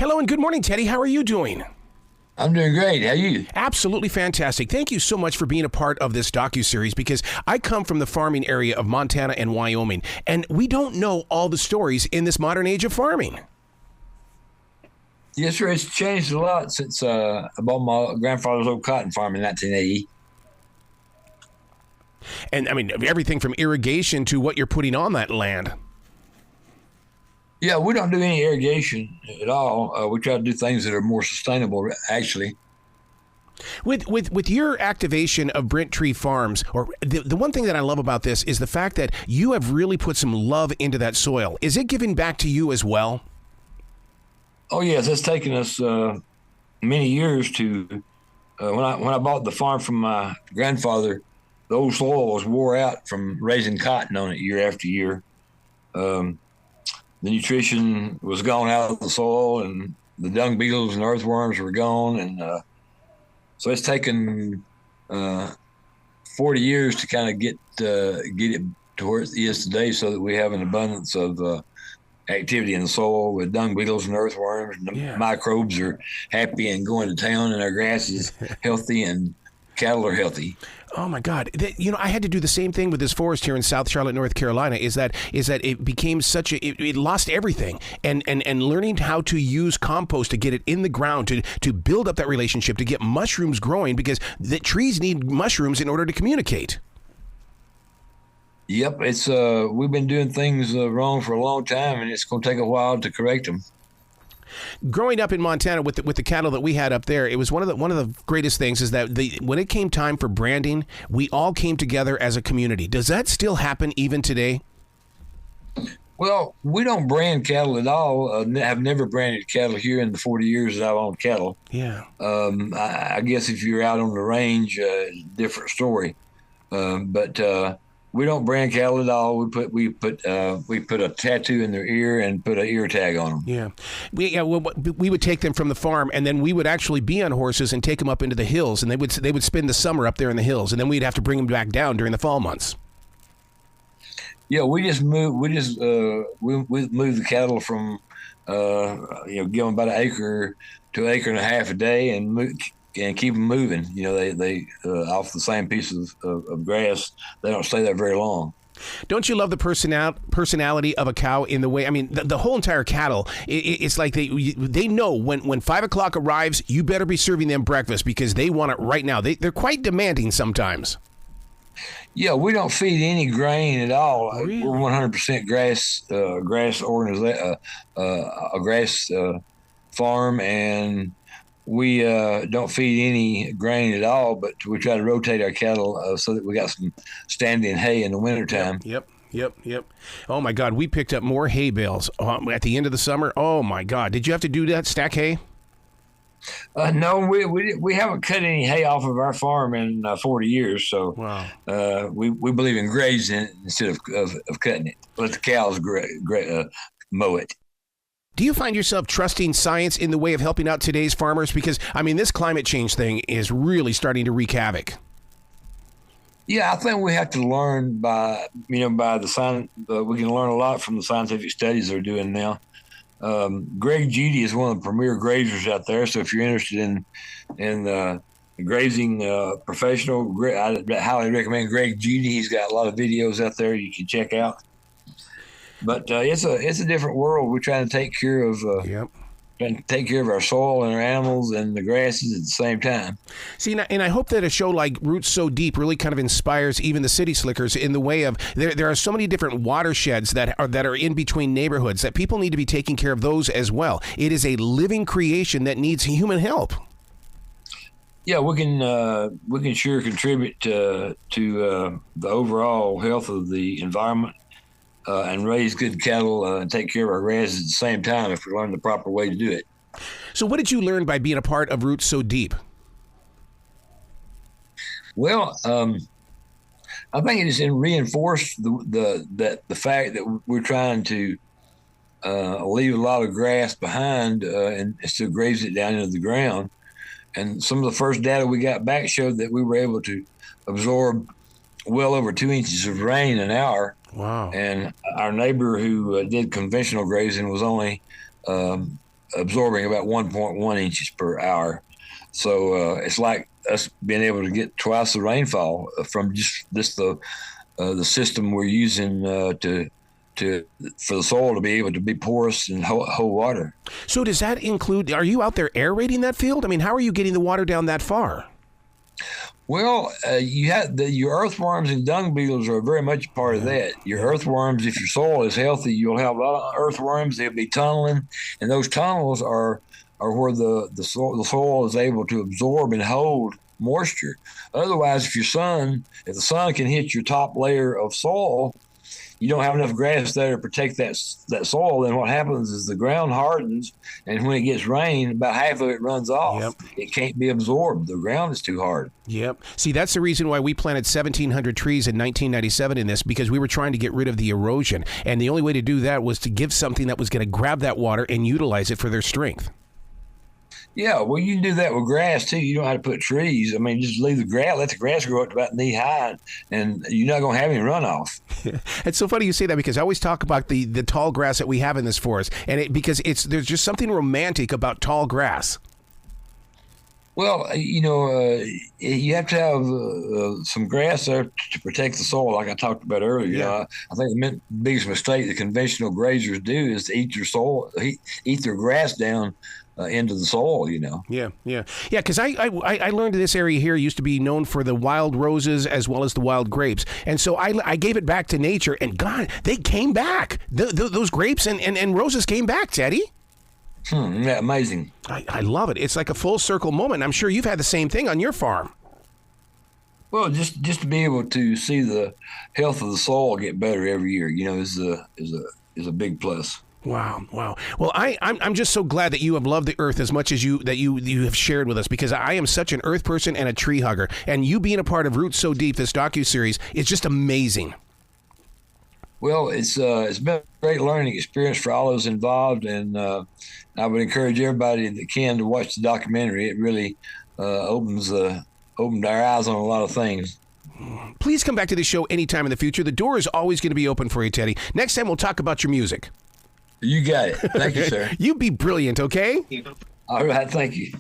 Hello and good morning, Teddy. How are you doing? I'm doing great. How are you? Absolutely fantastic. Thank you so much for being a part of this docu-series, because I come from the farming area of Montana and Wyoming, and we don't know all the stories in this modern age of farming. Yes, sir. It's changed a lot since I bought my grandfather's old cotton farm in 1980. And I mean, everything from irrigation to what you're putting on that land. Yeah, we don't do any irrigation at all. We try to do things that are more sustainable, actually. With your activation of Brent Tree Farms, or the one thing that I love about this is the fact that you have really put some love into that soil. Is it giving back to you as well? Oh, yes. It's taken us many years to, when I bought the farm from my grandfather, the old soil was wore out from raising cotton on it year after year. The nutrition was gone out of the soil, and the dung beetles and earthworms were gone. And so it's taken 40 years to kind of get it to where it is today, so that we have an abundance of activity in the soil with dung beetles and earthworms. And the microbes are happy and going to town, and our grass is healthy and cattle are healthy. Oh my God! I had to do the same thing with this forest here in South Charlotte, North Carolina. Is that it became it lost everything, and learning how to use compost to get it in the ground to build up that relationship, to get mushrooms growing, because the trees need mushrooms in order to communicate. Yep, it's we've been doing things wrong for a long time, and it's going to take a while to correct them. Growing up in Montana with the cattle that we had up there, it was one of the greatest things is that when it came time for branding, we all came together as a community. Does that still happen even today? Well, we don't brand cattle at all. I've never branded cattle here in the 40 years that I've owned cattle. Yeah. I guess if you're out on the range, different story. But we don't brand cattle at all. We put a tattoo in their ear and put an ear tag on them. Yeah, we would take them from the farm, and then we would actually be on horses and take them up into the hills, and they would spend the summer up there in the hills, and then we'd have to bring them back down during the fall months. Yeah, we move the cattle from give them about an acre to an acre and a half a day, and keep them moving. They off the same piece of grass. They don't stay there very long. Don't you love the personality of a cow in the way? I mean, the whole entire cattle. It's like they know when 5 o'clock arrives, you better be serving them breakfast, because they want it right now. They're quite demanding sometimes. Yeah, we don't feed any grain at all. Really? We're 100% grass organization, a grass farm, and we don't feed any grain at all, but we try to rotate our cattle so that we got some standing hay in the wintertime. Yep. Oh, my God. We picked up more hay bales at the end of the summer. Oh, my God. Did you have to do that, stack hay? No, we haven't cut any hay off of our farm in 40 years. So wow. We believe in grazing instead of cutting it. Let the cows mow it. Do you find yourself trusting science in the way of helping out today's farmers? Because, I mean, this climate change thing is really starting to wreak havoc. Yeah, I think we have to learn by the science. We can learn a lot from the scientific studies they're doing now. Greg Judy is one of the premier grazers out there. So if you're interested in grazing professional, I highly recommend Greg Judy. He's got a lot of videos out there you can check out. But it's a different world. We're trying to take care of our soil and our animals and the grasses at the same time. See, and I hope that a show like Roots So Deep really kind of inspires even the city slickers in the way of there are so many different watersheds that are in between neighborhoods that people need to be taking care of those as well. It is a living creation that needs human help. Yeah, we can sure contribute to the overall health of the environment. And raise good cattle and take care of our grasses at the same time if we learn the proper way to do it. So what did you learn by being a part of Roots So Deep? Well, I think it just reinforced the fact that we're trying to leave a lot of grass behind and still graze it down into the ground. And some of the first data we got back showed that we were able to absorb well over 2 inches of rain an hour. Wow. And our neighbor who did conventional grazing was only absorbing about 1.1 inches per hour. So it's like us being able to get twice the rainfall from just the system we're using for the soil to be able to be porous and hold water. So does that include, are you out there aerating that field? I mean, how are you getting the water down that far? Well, your earthworms and dung beetles are very much a part of that. Your earthworms, if your soil is healthy, you'll have a lot of earthworms. They'll be tunneling, and those tunnels are where the soil is able to absorb and hold moisture. Otherwise, if the sun can hit your top layer of soil, you don't have enough grass there to protect that soil. Then what happens is the ground hardens, and when it gets rain, about half of it runs off. Yep. It can't be absorbed. The ground is too hard. Yep. See, that's the reason why we planted 1,700 trees in 1997 in this, because we were trying to get rid of the erosion. And the only way to do that was to give something that was going to grab that water and utilize it for their strength. Yeah, well, you can do that with grass too. You don't have to put trees. I mean, just leave the grass, let the grass grow up to about knee high, and you're not going to have any runoff. It's so funny you say that, because I always talk about the tall grass that we have in this forest, and because there's just something romantic about tall grass. Well, you have to have some grass there to protect the soil, like I talked about earlier. Yeah. I think the biggest mistake the conventional grazers do is to eat their grass down into the soil, Yeah. Because I learned this area here used to be known for the wild roses as well as the wild grapes, and so I gave it back to nature, and God, they came back. Those grapes and roses came back, Teddy. Yeah, amazing. I love it. It's like a full circle moment. I'm sure you've had the same thing on your farm. Well, just to be able to see the health of the soil get better every year, is a big plus. Wow. Well, I'm just so glad that you have loved the earth as much as you have shared with us, because I am such an earth person and a tree hugger, and you being a part of Roots So Deep, this docu-series, is just amazing. Well, it's been a great learning experience for all those involved, and I would encourage everybody that can to watch the documentary. It really opened our eyes on a lot of things. Please come back to this show anytime in the future. The door is always going to be open for you, Teddy. Next time we'll talk about your music. You got it. Thank you, sir. You be brilliant, okay? All right. Thank you.